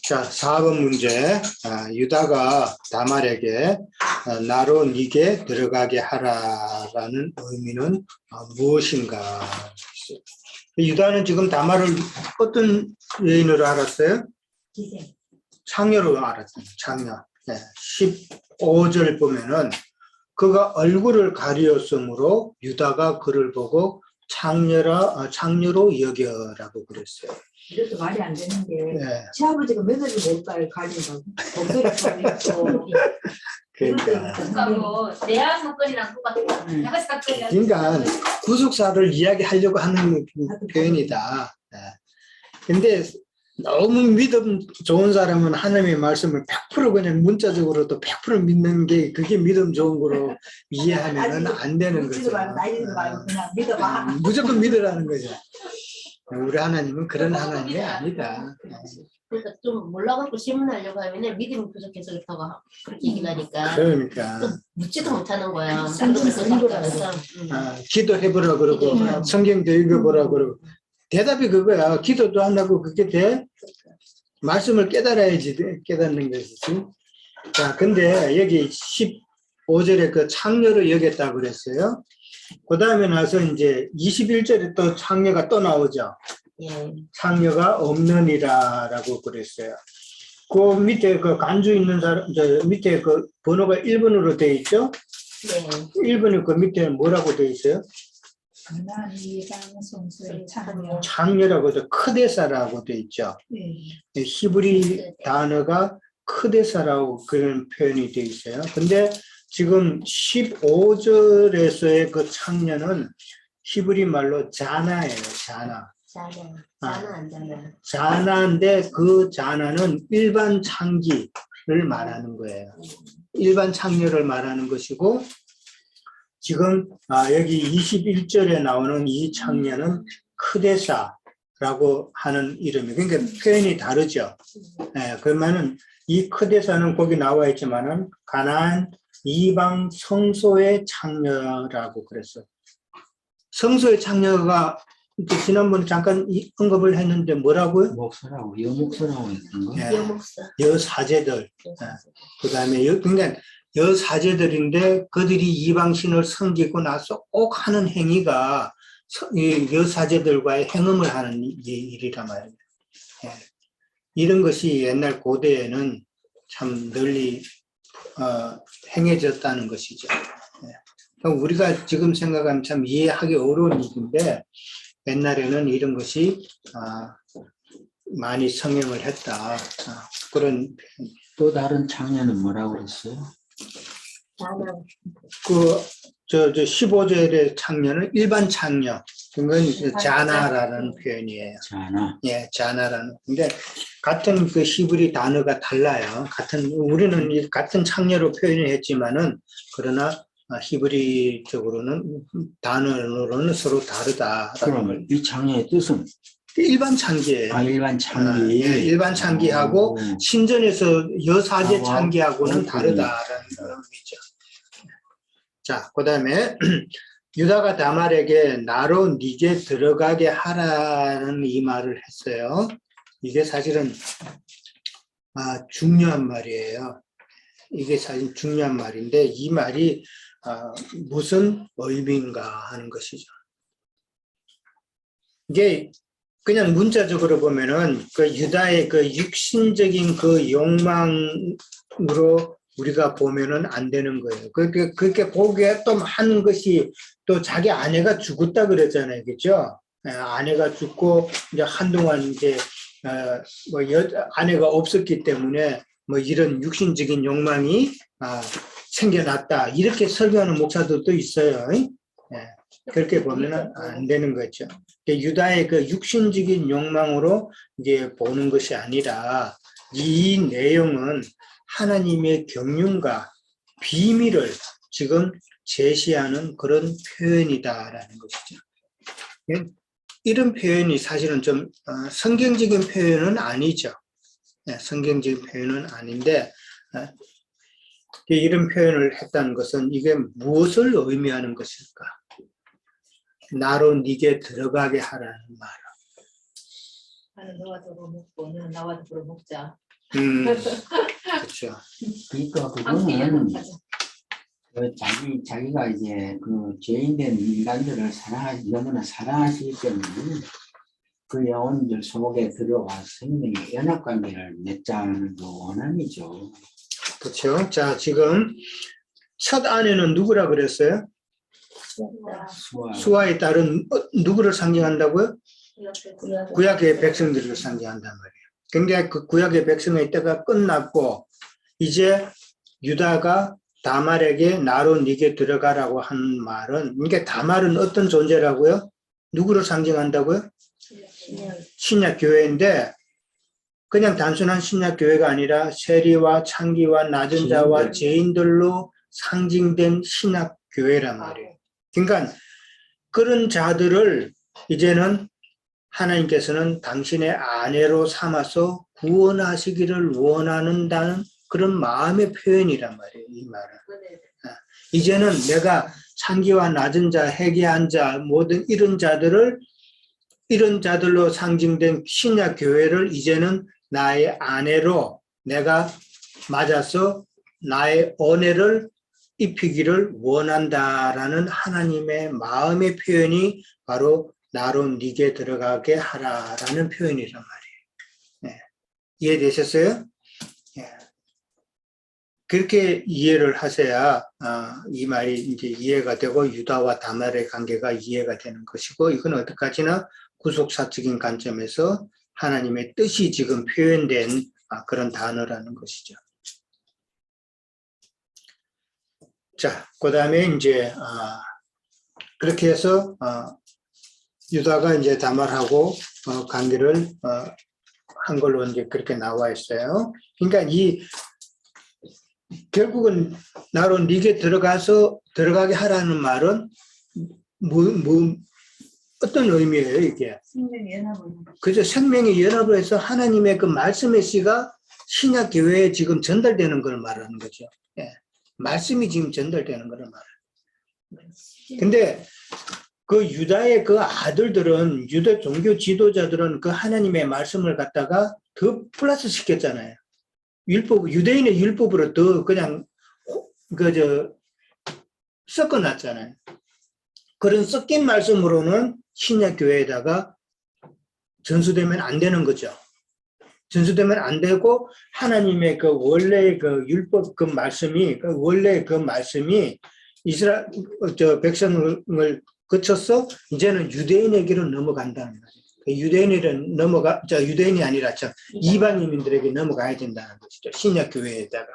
자, 4번 문제. 유다가 다말에게 나로 네게 들어가게 하라라는 의미는 무엇인가? 유다는 지금 다말을 어떤 여인으로 알았어요? 창녀로 알았어요. 창녀. 네, 15절 보면은 그가 얼굴을 가리었으므로 유다가 그를 보고 창녀로 여겨라고 그랬어요. 이것도 말이 안 되는 게 네. 시아버지가 며느리 못갈 가린다고 목소리가 있고 그러니까 뭐 내야 사건이랑 똑같아. 내가 사건이랑 그러니까 구속사를 이야기하려고 하는 표현이다. 네. 근데 너무 믿음 좋은 사람은 하나님의 말씀을 100% 그냥 문자적으로도 100% 믿는 게 그게 믿음 좋은 거로 이해하면 안 되는 거죠. 나이도 말고 그냥 믿어봐. 무조건 믿으라는 거죠. 우리 하나님은 그런 하나님이 아니다. 그러니까 좀 몰라갖고 신문하려고 하면 믿음이 부족해서 그렇다고 그렇게 얘기하니까 그러니까 묻지도 못하는 거야. 기도해보라 그러고 성경도 읽어보라 그러고 대답이 그거야. 기도도 안 하고 그게 돼? 말씀을 깨달아야지 깨닫는 것이지. 자, 근데 여기 15절에 그 창녀로 여겼다고 그랬어요. 그 다음에 나서 이제 21절에 또 창녀가 또 나오죠. 예. 창녀가 없느니라라고 그랬어요. 그 밑에 그 간주 있는 사람, 저 밑에 그 번호가 1번으로 되어 있죠? 네. 1번에 그 밑에 뭐라고 되어 있어요? 창녀라고 해서 크데사라고 되어 있죠. 히브리 단어가 크데사라고 그런 표현이 되어 있어요. 근데 지금 15절에서의 그 창녀는 히브리 말로 자나예요. 자나. 자나인데 그 자나는 일반 창기를 말하는 거예요. 일반 창녀를 말하는 것이고 지금 여기 21절에 나오는 이 창녀는 크데사라고 하는 이름이에요. 그러니까 표현이 다르죠. 네, 그러면은 이 크데사는 거기 나와 있지만은 가나안 이방 성소의 창녀라고 그랬어요. 성소의 창녀가 지난번에 잠깐 언급을 했는데 뭐라고요? 목사라고, 여목사라고 했던 거. 네, 여사제들. 네, 그 다음에 그러니까 여사제들인데 그들이 이방신을 섬기고 나서 꼭 하는 행위가 여사제들과의 행음을 하는 일이란 말이에요. 네. 이런 것이 옛날 고대에는 참 널리 행해졌다는 것이죠. 네. 우리가 지금 생각하면 참 이해하기 어려운 일인데 옛날에는 이런 것이 많이 성행을 했다. 그런 또 다른 창녀는 뭐라고 그랬어요? 저 15절의 창녀는 일반 창녀. 그건 자나라는 표현이에요. 자나. 예, 자나라는. 근데 같은 그 히브리 단어가 달라요. 우리는 같은 창녀로 표현을 했지만은 그러나 히브리적으로는 단어로는 서로 다르다. 그럼 이 창녀의 뜻은? 일반 창기예요. 일반 창기. 예, 일반 창기하고 신전에서 여사제 창기하고는 다르다라는 의미죠. 자, 그 다음에 유다가 다말에게 나로 네게 들어가게 하라는 이 말을 했어요. 이게 사실은 중요한 말이에요. 이게 사실 중요한 말인데 이 말이 무슨 의미인가 하는 것이죠. 이게 그냥 문자적으로 보면은 그 유다의 그 육신적인 그 욕망으로 우리가 보면은 안 되는 거예요. 그렇게 보기에 또 하는 것이 또 자기 아내가 죽었다 그랬잖아요. 그죠? 아내가 죽고 이제 한동안 이제 아내가 없었기 때문에 뭐 이런 육신적인 욕망이 생겨났다. 이렇게 설교하는 목사들도 있어요. 그렇게 보면 안 되는 거죠. 유다의 그 육신적인 욕망으로 이제 보는 것이 아니라 이 내용은 하나님의 경륜과 비밀을 지금 제시하는 그런 표현이다라는 것이죠. 이런 표현이 사실은 좀 성경적인 표현은 아니죠. 성경적인 표현은 아닌데 이런 표현을 했다는 것은 이게 무엇을 의미하는 것일까? 나로 네게 들어가게 하라는 말. 나는 너와 더불어 먹고 너는 나와 더불어 먹자. 그렇죠. 그러니까 그거는 그 자기가 이제 그 죄인된 인간들을 너무나 사랑하시기 때문에 그 영혼들 속에 들어와 생명의 연합관계를 맺자는 그 원함이죠. 그렇죠. 자, 지금 첫 아내는 누구라 그랬어요? 수아에 따른 누구를 상징한다고요? 구약의 백성들을 상징한단 말이에요. 근데 그 구약의 백성의 때가 끝났고 이제 유다가 다말에게 나로 네게 들어가라고 한 말은, 이게 다말은 어떤 존재라고요? 누구를 상징한다고요? 신약 교회인데 그냥 단순한 신약 교회가 아니라 세리와 창기와 낮은 자와 죄인들로 상징된 신약 교회란 말이에요. 그러니까 그런 자들을 이제는 하나님께서는 당신의 아내로 삼아서 구원하시기를 원하는다는 그런 마음의 표현이란 말이에요. 이 말은. 이제는 내가 창기와 낮은 자, 회개한 자, 모든 이런 자들로 상징된 신약 교회를 이제는 나의 아내로 내가 맞아서 나의 언혜를 입히기를 원한다라는 하나님의 마음의 표현이 바로 나로 네게 들어가게 하라라는 표현이란 말이에요. 네. 이해되셨어요? 네. 그렇게 이해를 하셔야 이 말이 이제 이해가 되고 유다와 다말의 관계가 이해가 되는 것이고, 이건 어디까지나 구속사적인 관점에서 하나님의 뜻이 지금 표현된 그런 단어라는 것이죠. 자, 그 다음에 이제 그렇게 해서 유다가 이제 다말하고 관계를 한 걸로 이제 그렇게 나와 있어요. 그러니까 결국은 나로 네게 들어가게 하라는 말은 어떤 의미예요, 이게? 생명의 연합을. 그죠? 생명의 연합을 해서 하나님의 그 말씀의 씨가 신약 교회에 지금 전달되는 걸 말하는 거죠. 예. 말씀이 지금 전달되는 걸 말해요. 근데 그 유다의 그 아들들은, 유다 종교 지도자들은 그 하나님의 말씀을 갖다가 더 플러스 시켰잖아요. 유대인의 율법으로 더 그냥 섞어놨잖아요. 그런 섞인 말씀으로는 신약 교회에다가 전수되면 안 되는 거죠. 전수되면 안 되고, 하나님의 그 원래의 그 율법 그 말씀이, 백성을 거쳐서 이제는 유대인에게로 넘어간다는 거예요. 유대인이 아니라 이방인들에게 넘어가야 된다는 것이죠. 신약 교회에다가.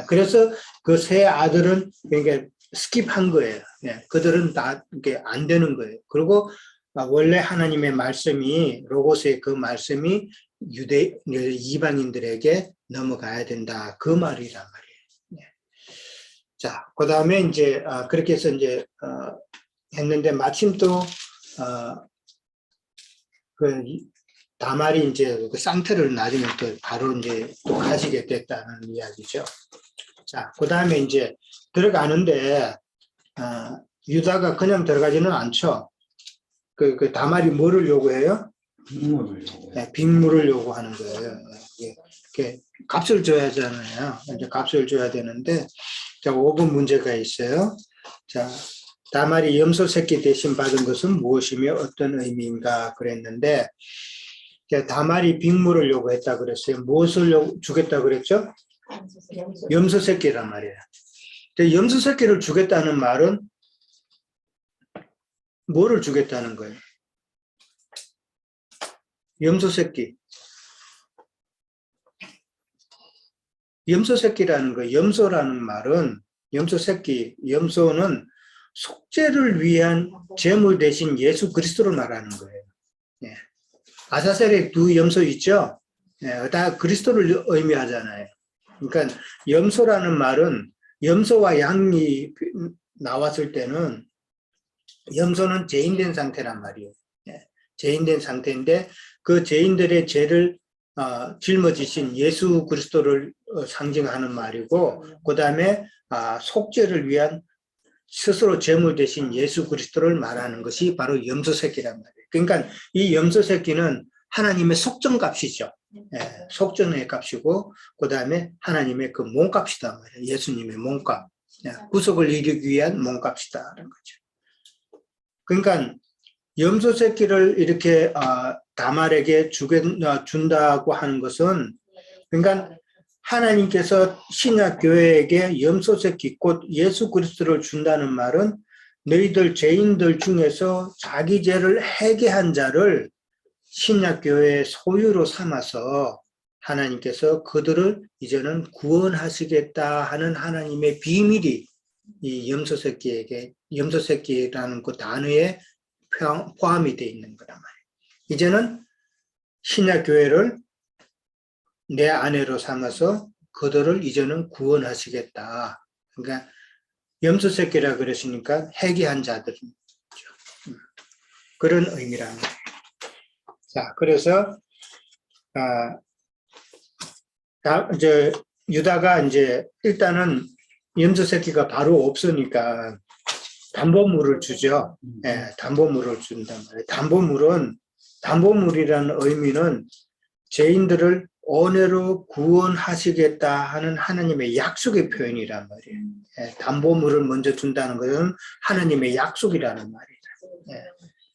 그래서 그 세 아들은 그러니까 스킵한 거예요. 예, 그들은 다 이게 안 되는 거예요. 그리고 원래 하나님의 말씀이, 로고스의 그 말씀이 이방인들에게 넘어가야 된다. 그 말이란 말이에요. 예. 자, 그 다음에 이제 그렇게 해서 이제 했는데 마침 또 그 다말이 이제 그 상태를 나중에 또 바로 이제 또 가지게 됐다는 이야기죠. 자, 그 다음에 이제 들어가는데 유다가 그냥 들어가지는 않죠. 그 다말이 뭐를 요구해요? 빅물을 요구해요. 네, 빅물을 요구하는 거예요. 이렇게 값을 줘야 하잖아요. 이제 값을 줘야 되는데, 자, 5번 문제가 있어요. 자, 다말이 염소 새끼 대신 받은 것은 무엇이며 어떤 의미인가 그랬는데, 다말이 빅물을 요구했다 그랬어요. 무엇을 주겠다 그랬죠? 염소 새끼란 말이에요. 염소 새끼를 주겠다는 말은 뭐를 주겠다는 거예요? 염소 새끼. 염소 새끼라는 거, 염소라는 말은, 염소 새끼, 염소는 속죄를 위한 제물 대신 예수 그리스도를 말하는 거예요. 예. 아사셀에 두 염소 있죠? 예, 다 그리스도를 의미하잖아요. 그러니까 염소라는 말은, 염소와 양이 나왔을 때는 염소는 죄인된 상태란 말이에요. 예. 죄인된 상태인데 그 죄인들의 죄를 짊어지신 예수 그리스도를 상징하는 말이고, 그 다음에 속죄를 위한 스스로 제물 대신 예수 그리스도를 말하는 것이 바로 염소 새끼란 말이에요. 그러니까 이 염소 새끼는 하나님의 속전값이죠. 예, 속전의 값이고 그 다음에 하나님의 그 몸값이다 말이에요. 예수님의 몸값. 예, 구속을 이루기 위한 몸값이다라는 거죠. 그러니까 염소 새끼를 이렇게 다말에게 준다고 하는 것은 그러니까 하나님께서 신약 교회에게 염소 새끼 곧 예수 그리스도를 준다는 말은 너희들 죄인들 중에서 자기 죄를 회개한 자를 신약 교회의 소유로 삼아서 하나님께서 그들을 이제는 구원하시겠다 하는 하나님의 비밀이 이 염소 새끼라는 그 단어에 포함이 되어 있는 거란 말이에요. 이제는 신약 교회를 내 아내로 삼아서 그들을 이제는 구원하시겠다. 그러니까 염소 새끼라 그러시니까 회개한 자들이죠. 그런 의미란 말이에요. 자, 그래서 이제 유다가 이제 일단은 염소 새끼가 바로 없으니까 담보물을 주죠. 예, 담보물을 준단 말이에요. 담보물이라는 의미는 죄인들을 은혜로 구원하시겠다 하는 하나님의 약속의 표현이란 말이에요. 예, 담보물을 먼저 준다는 것은 하나님의 약속이라는 말이에요. 예,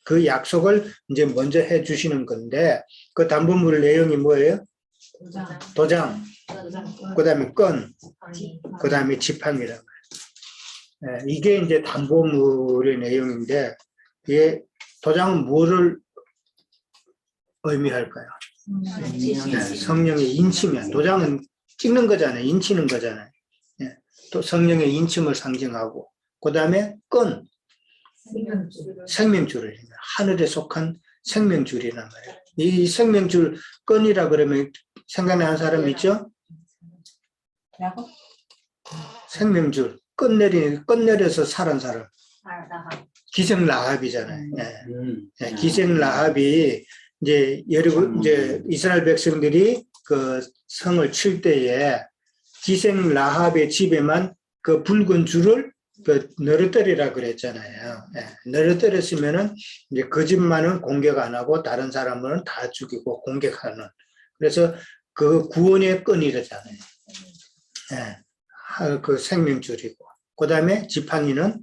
그 약속을 이제 먼저 해주시는 건데 그 담보물 내용이 뭐예요? 도장, 그 다음에 건, 그 다음에 지팡이란 말이에요. 예, 이게 이제 담보물의 내용인데 이게 도장은 뭐를 의미할까요? 네, 성령의 인침이야. 도장은 찍는 거잖아요. 인치는 거잖아요. 예, 또 성령의 인침을 상징하고 그 다음에 건, 생명줄을 하늘에 속한 생명줄이란 말이에요. 이 생명줄 건이라 그러면 생각나는 사람 있죠? 생명줄 끝내려서 살은 사람 기생 라합이잖아요. 예. 예, 기생 라합이 이제 이스라엘 백성들이 그 성을 칠 때에 기생 라합의 집에만 그 붉은 줄을 그 너르떠리라 그랬잖아요. 예, 너르떠렸으면은 이제 그 집만은 공격 안 하고 다른 사람은 다 죽이고 공격하는. 그래서 그 구원의 끈이라잖아요. 예, 그 생명줄이고. 그 다음에 지팡이는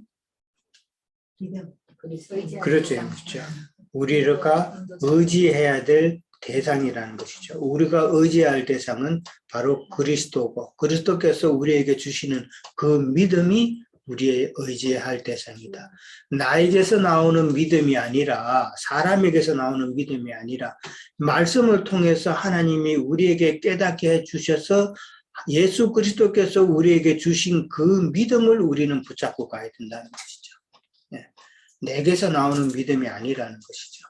그렇죠, 그렇죠. 우리가 의지해야 될 대상이라는 것이죠. 우리가 의지할 대상은 바로 그리스도고 그리스도께서 우리에게 주시는 그 믿음이 우리의 의지할 대상이다. 나에게서 나오는 믿음이 아니라 사람에게서 나오는 믿음이 아니라 말씀을 통해서 하나님이 우리에게 깨닫게 해주셔서 예수 그리스도께서 우리에게 주신 그 믿음을 우리는 붙잡고 가야 된다는 것이죠. 네. 내게서 나오는 믿음이 아니라는 것이죠.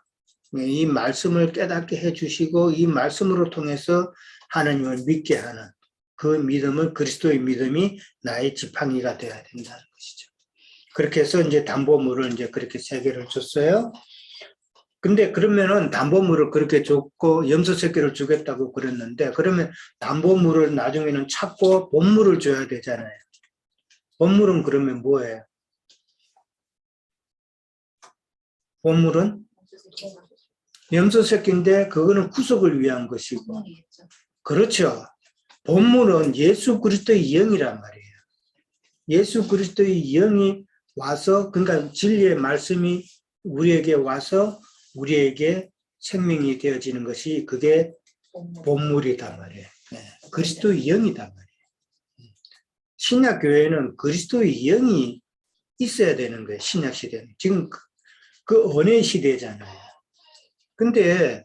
이 말씀을 깨닫게 해주시고 이 말씀으로 통해서 하나님을 믿게 하는 그 믿음은 그리스도의 믿음이 나의 지팡이가 되어야 된다는 것이죠. 그렇게 해서 이제 담보물을 이제 그렇게 3개를 줬어요. 근데 그러면은 담보물을 그렇게 줬고 염소 새끼를 주겠다고 그랬는데 그러면 담보물을 나중에는 찾고 본물을 줘야 되잖아요. 본물은 그러면 뭐예요? 본물은 염소 새끼인데 그거는 구속을 위한 것이고 그렇죠. 본물은 예수 그리스도의 영이란 말이에요. 예수 그리스도의 영이 와서 그러니까 진리의 말씀이 우리에게 와서 우리에게 생명이 되어지는 것이 그게 본물이단 말이에요. 네. 그리스도의 영이단 말이에요. 신약 교회는 그리스도의 영이 있어야 되는 거예요. 신약 시대는. 지금 그 은혜의 시대잖아요. 근데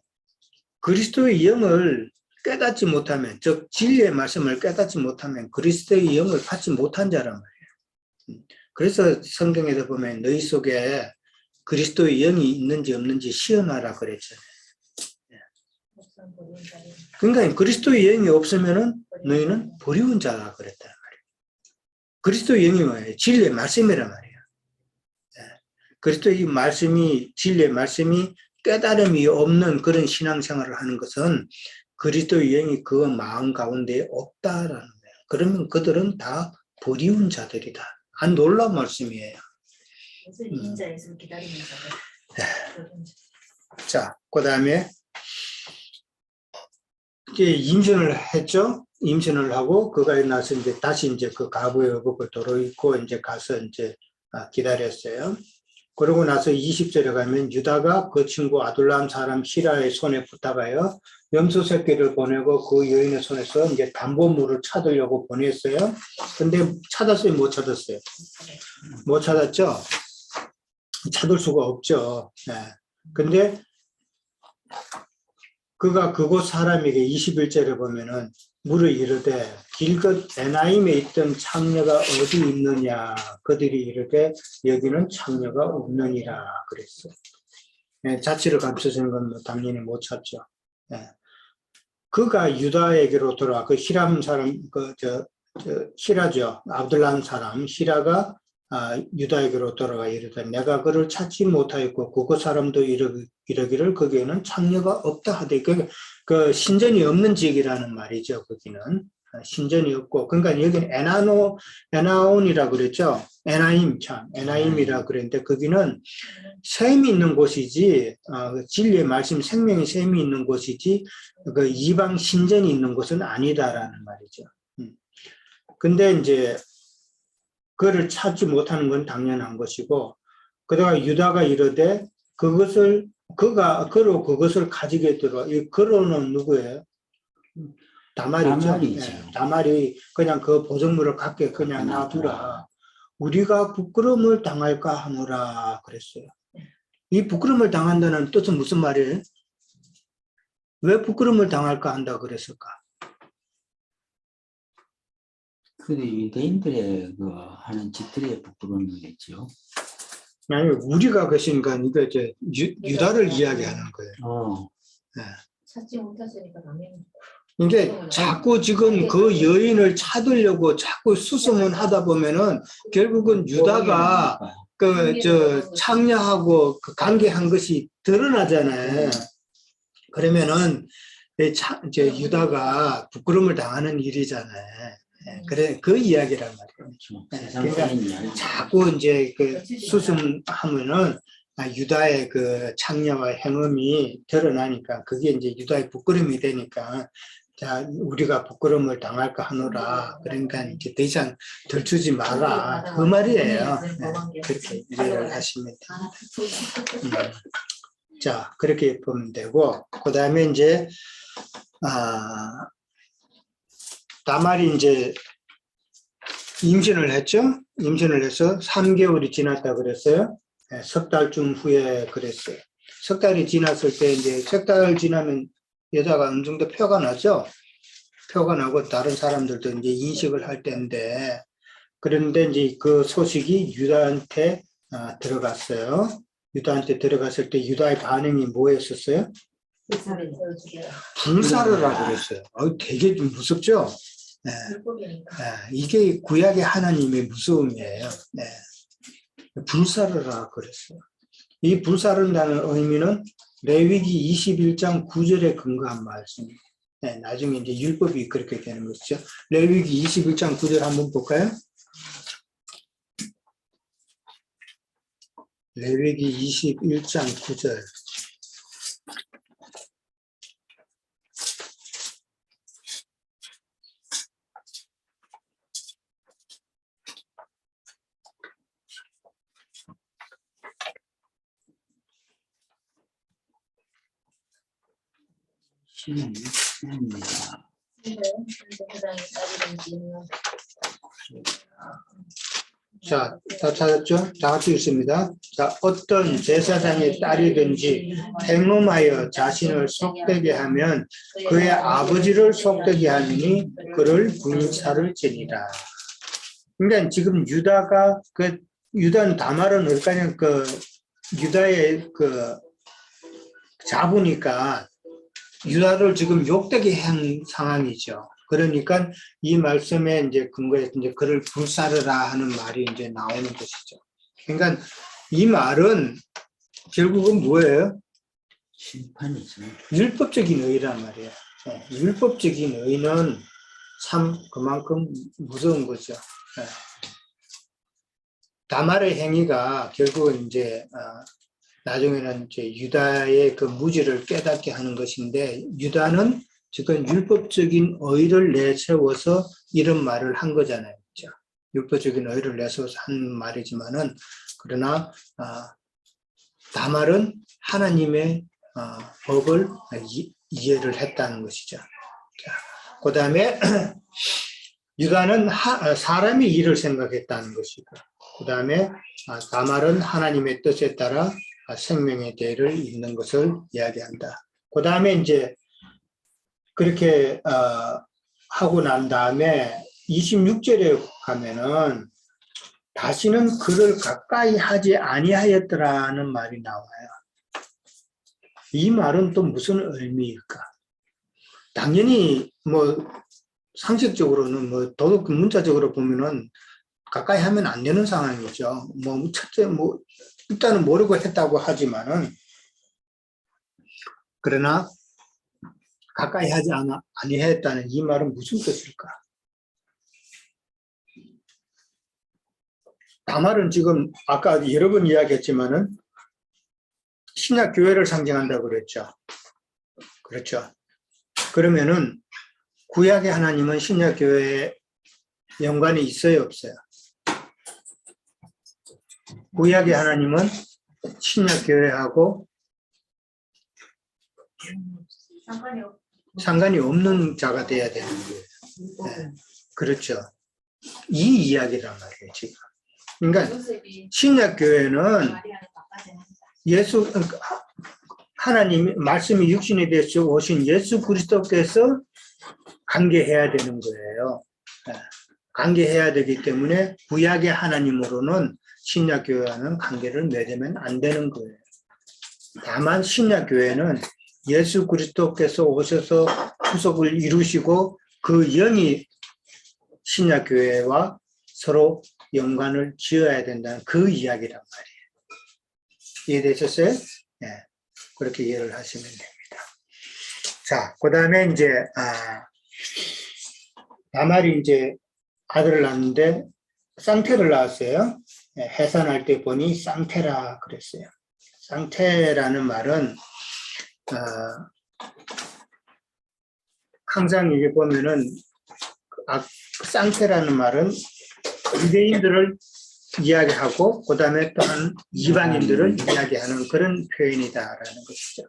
그리스도의 영을 깨닫지 못하면, 즉 진리의 말씀을 깨닫지 못하면 그리스도의 영을 받지 못한 자란 말이에요. 그래서 성경에서 보면 너희 속에 그리스도의 영이 있는지 없는지 시험하라 그랬잖아요. 그러니까 그리스도의 영이 없으면은 너희는 버리운 자라 그랬단 말이에요. 그리스도의 영이 뭐예요? 진리의 말씀이란 말이에요. 그리스도의 말씀이, 진리의 말씀이 깨달음이 없는 그런 신앙생활을 하는 것은 그리스도의 영이 그 마음 가운데 없다라는 거예요. 그러면 그들은 다 버리운 자들이다. 안 놀라운 말씀이에요. 인자에서 기다리면서. 자, 그 다음에 이제 임신을 했죠. 임신을 하고 그가 나서 이제 다시 이제 그 가부의 의복을 도로 입고 이제 가서 이제 기다렸어요. 그러고 나서 20절에 가면 유다가 그 친구 아둘람 사람 히라의 손에 붙다가요. 염소 새끼를 보내고 그 여인의 손에서 이제 담보물을 찾으려고 보냈어요. 근데 찾았어요? 못 찾았어요? 못 찾았죠? 찾을 수가 없죠. 네. 근데 그가 그곳 사람에게 21절에 보면은 물을 이르되 길것 에나임에 있던 창녀가 어디 있느냐 그들이 이르되 여기는 창녀가 없느니라 그랬어요. 네, 자취를 감춰주는 건 뭐 당연히 못 찾죠. 네. 그가 유다에게로 돌아와 그 히람 사람 히라죠. 아둘람 사람 히라가 유다에게로 돌아가 이르되 내가 그를 찾지 못하였고 그곳 사람도 이러기를 거기에는 창녀가 없다 하되 그 신전이 없는 지역이라는 말이죠. 거기는 신전이 없고 그러니까 여기는 에나온이라 그랬죠. 에나임이라 그랬는데 거기는 샘이 있는 곳이지 진리의 말씀 생명의 샘이 있는 곳이지 그 이방 신전이 있는 곳은 아니다라는 말이죠. 근데 이제 그를 찾지 못하는 건 당연한 것이고, 그다가 유다가 이르되 그로 그것을 가지게 들어. 이 그로는 누구예요? 다말이죠. 다말이죠. 네, 다말이 그냥 그 보정물을 갖게 그냥 놔두라. 우리가 부끄러움을 당할까 하노라 그랬어요. 이 부끄러움을 당한다는 뜻은 무슨 말이에요? 왜 부끄러움을 당할까 한다 그랬을까? 근데 유대인들의 그 하는 짓들의 부끄러움이겠죠. 아니 우리가 것이니까 이거 이제 유다를 이야기하는 거예요. 네. 찾지 못했으니까 당연히. 이게 자꾸 지금 그 여인을 찾으려고 자꾸 수소문 하다 보면은 결국은 유다가 창녀하고 그 관계한 것이 드러나잖아요. 그러면은 이제 유다가 부끄러움을 당하는 일이잖아요. 그래 그 이야기란 말이에요. 그러니까 자꾸 이제 그 수습하면은 유다의 그 창녀와 행음이 드러나니까 그게 이제 유다의 부끄러움이 되니까 자 우리가 부끄러움을 당할까 하노라. 그러니까 이제 더 이상 덜추지 마라 그 말이에요. 네, 그렇게 이해를 하시면 돼요. 자 그렇게 보면 되고 그 다음에 이제 다말이 이제 임신을 했죠. 임신을 해서 3개월이 지났다 그랬어요. 네, 석 달쯤 후에 그랬어요. 석 달이 지났을 때 이제 석 달 지나면 여자가 어느 정도 표가 나죠. 표가 나고 다른 사람들도 이제 인식을 할 때인데 그런데 이제 그 소식이 유다한테 들어갔어요. 유다한테 들어갔을 때 유다의 반응이 뭐였었어요? 불사를 하고 그랬어요. 되게 좀 무섭죠? 네. 이게 구약의 하나님의 무서움이에요. 네. 불사르라 그랬어요. 이 불사른다는 의미는 레위기 21장 9절에 근거한 말씀입니다. 네, 나중에 이제 율법이 그렇게 되는 것이죠. 레위기 21장 9절 한번 볼까요? 레위기 21장 9절. 자, 다 찾았죠? 다 같이 읽습니다. 자, 어떤 제사장의 딸이든지 행음하여 자신을 속되게 하면 그의 아버지를 속되게 하니 그를 불사를 지니라. 그러니까 지금 유다는 다말은 어디까지 유다의 잡으니까 유다를 지금 욕되게 한 상황이죠. 그러니까 이 말씀에 이제 근거해서 이제 그를 불사르라 하는 말이 이제 나오는 것이죠. 그러니까 이 말은 결국은 뭐예요? 심판이죠. 율법적인 의란 말이에요. 율법적인 의는 참 그만큼 무서운 거죠. 다말의 행위가 결국은 이제 나중에는 이제 유다의 그 무지를 깨닫게 하는 것인데 유다는 지금 율법적인 의의를 내세워서 이런 말을 한 거잖아요. 그렇죠? 율법적인 의의를 내세워서 한 말이지만은 그러나 다말은 하나님의 법을 이해를 했다는 것이죠. 그 다음에 유다는 사람이 일을 생각했다는 것이고, 그 다음에 다말은 하나님의 뜻에 따라 생명의 대를 잇는 것을 이야기한다. 그 다음에 이제 그렇게 하고 난 다음에 26절에 가면은 다시는 그를 가까이 하지 아니하였더라는 말이 나와요. 이 말은 또 무슨 의미일까? 당연히 뭐 상식적으로는 뭐 도덕 문자적으로 보면은 가까이 하면 안 되는 상황이죠. 뭐 첫째 뭐 일단은 모르고 했다고 하지만은 그러나 가까이 하지 아니했다는 이 말은 무슨 뜻일까? 다말은 지금 아까 여러 번 이야기했지만은 신약 교회를 상징한다고 그랬죠. 그렇죠. 그러면은 구약의 하나님은 신약 교회에 연관이 있어요, 없어요? 구약의 하나님은 신약 교회하고 상관이 없는 자가 돼야 되는 거예요. 네. 그렇죠. 이 이야기란 말이에요, 지금. 그러니까 신약 교회는 예수 하나님 말씀이 육신이 되어 오신 예수 그리스도께서 관계해야 되는 거예요. 관계해야 되기 때문에 구약의 하나님으로는 신약 교회와는 관계를 맺으면 안 되는 거예요. 다만 신약 교회는 예수 그리스도께서 오셔서 구속을 이루시고 그 영이 신약 교회와 서로 연관을 지어야 된다는 그 이야기란 말이에요. 이해되셨어요? 네. 그렇게 이해를 하시면 됩니다. 자, 그 다음에 이제, 다말이 이제 아들을 낳았는데 쌍태를 낳았어요. 네, 해산할 때 보니 쌍태라 그랬어요. 쌍태라는 말은, 항상 이게 보면은, 쌍태라는 말은 유대인들을 이야기하고 그 다음에 또한 이방인들을 이야기하는 그런 표현이다라는 것이죠.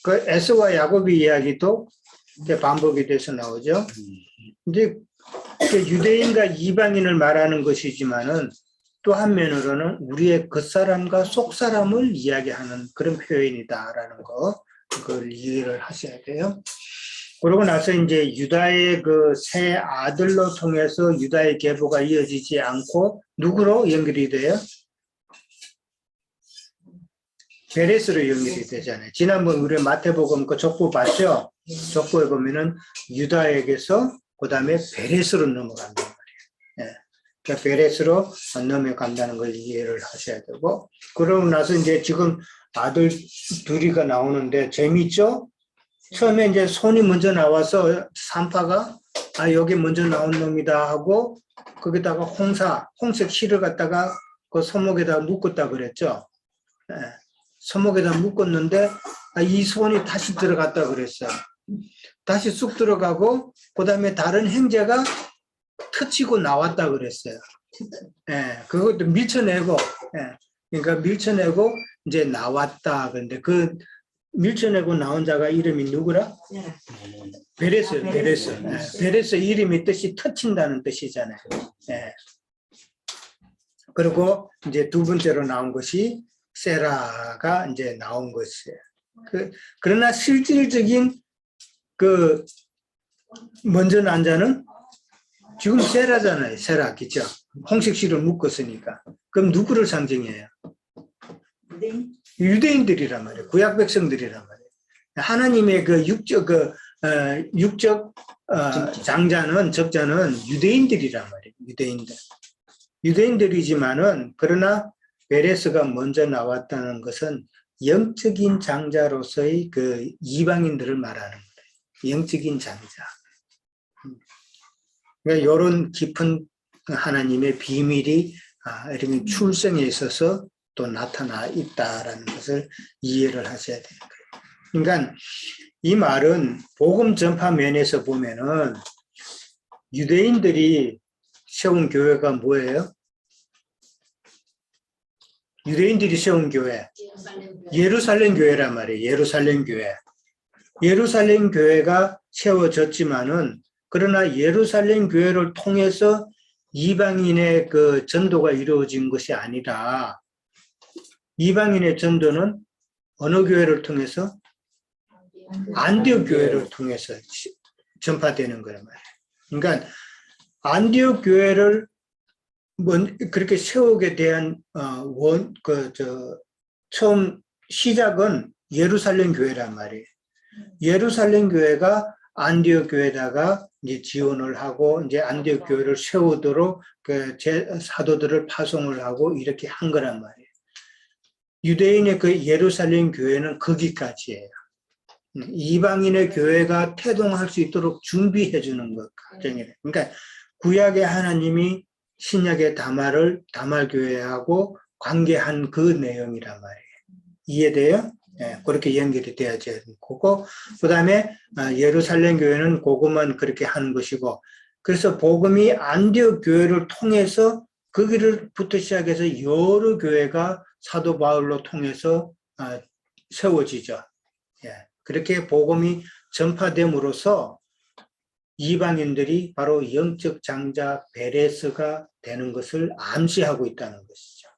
그 에서와 야곱의 이야기도 이제 반복이 돼서 나오죠. 이제 유대인과 이방인을 말하는 것이지만은 또 한면으로는 우리의 겉사람과 속사람을 이야기하는 그런 표현이다라는 거, 그걸 이해를 하셔야 돼요. 그러고 나서 이제 유다의 그 세 아들로 통해서 유다의 계보가 이어지지 않고 누구로 연결이 돼요? 베레스로 연결이 되잖아요. 지난번 우리 마태복음 그 족보 봤죠? 족보에 보면은 유다에게서 그 다음에 베레스로 넘어간단 말이에요. 예. 그러니까 베레스로 넘어간다는 걸 이해를 하셔야 되고, 그러고 나서 이제 지금 아들 둘이가 나오는데 재미있죠? 처음에 이제 손이 먼저 나와서 산파가 여기 먼저 나온 놈이다 하고 거기다가 홍색 실을 갖다가 그 손목에다 묶었다 그랬죠. 예. 손목에다 묶었는데 이 손이 다시 들어갔다 그랬어요. 다시 쑥 들어가고 그 다음에 다른 형제가 터치고 나왔다 그랬어요. 예. 그것도 밀쳐내고, 예. 그러니까 밀쳐내고 이제 나왔다. 근데 그 밀쳐내고 나온 자가 이름이 누구라? 베레스, 베레스. 예. 베레스 이름이 뜻이 터친다는 뜻이잖아요. 예. 그리고 이제 두 번째로 나온 것이 세라가 이제 나온 것이에요. 그러나 실질적인 그 먼저 난 자는 지금 세라잖아요. 세라, 그죠? 홍색 실을 묶었으니까. 그럼 누구를 상징해요? 유대인들이란 말이에요. 구약 백성들이란 말이에요. 하나님의 그 육적 장자는 적자는 유대인들이란 말이에요. 유대인들이지만은 그러나 베레스가 먼저 나왔다는 것은 영적인 장자로서의 그 이방인들을 말하는 거예요. 영적인 장자. 그러니까 이런 깊은 하나님의 비밀이 이렇게 출생에 있어서 또 나타나 있다라는 것을 이해를 하셔야 되는 거예요. 그러니까 이 말은 복음 전파 면에서 보면은 유대인들이 세운 교회가 뭐예요? 유대인들이 세운 교회, 예루살렘 교회란 말이에요. 예루살렘 교회. 예루살렘 교회가 세워졌지만은 그러나 예루살렘 교회를 통해서 이방인의 그 전도가 이루어진 것이 아니라 이방인의 전도는 어느 교회를 통해서? 안디옥 교회를 통해서 전파되는 거란 말이에요. 그러니까 안디옥 교회를 그렇게 세우게 대한 처음 시작은 예루살렘 교회란 말이에요. 예루살렘 교회가 안디옥 교회에다가 이제 지원을 하고 이제 안디옥 교회를 세우도록 그 사도들을 파송을 하고 이렇게 한 거란 말이에요. 유대인의 그 예루살렘 교회는 거기까지예요. 이방인의 교회가 태동할 수 있도록 준비해 주는 것 과정이에요. 그러니까 구약의 하나님이 신약의 다말 교회하고 관계한 그 내용이란 말이에요. 이해돼요? 네, 그렇게 연결이 되어져야 되고, 그 다음에 예루살렘 교회는 그것만 그렇게 하는 것이고, 그래서 복음이 안디옥 교회를 통해서 거기를부터 시작해서 여러 교회가 사도 바울로 통해서 세워지죠. 예, 그렇게 복음이 전파됨으로써 이방인들이 바로 영적 장자 베레스가 되는 것을 암시하고 있다는 것이죠.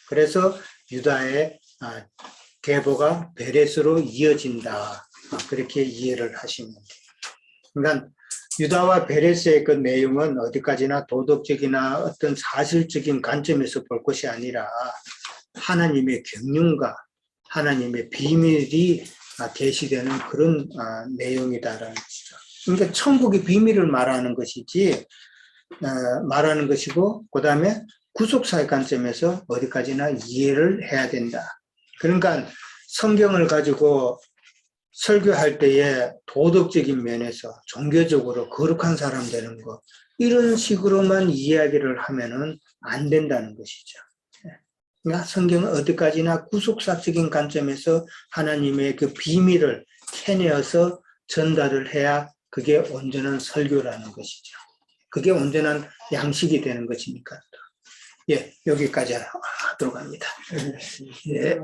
그래서 유다의 계보가 베레스로 이어진다. 그렇게 이해를 하시면 돼요. 그러니까 유다와 베레스의 그 내용은 어디까지나 도덕적이나 어떤 사실적인 관점에서 볼 것이 아니라 하나님의 경륜과 하나님의 비밀이 계시되는 그런 내용이다라는 것이죠. 그러니까 천국의 비밀을 말하는 것이지, 말하는 것이고, 그 다음에 구속사의 관점에서 어디까지나 이해를 해야 된다. 그러니까 성경을 가지고 설교할 때에 도덕적인 면에서 종교적으로 거룩한 사람 되는 거, 이런 식으로만 이야기를 하면은 안 된다는 것이죠. 그러니까 성경은 어디까지나 구속사적인 관점에서 하나님의 그 비밀을 캐내어서 전달을 해야 그게 온전한 설교라는 것이죠. 그게 온전한 양식이 되는 것이니까. 예, 여기까지 하도록 합니다. 예.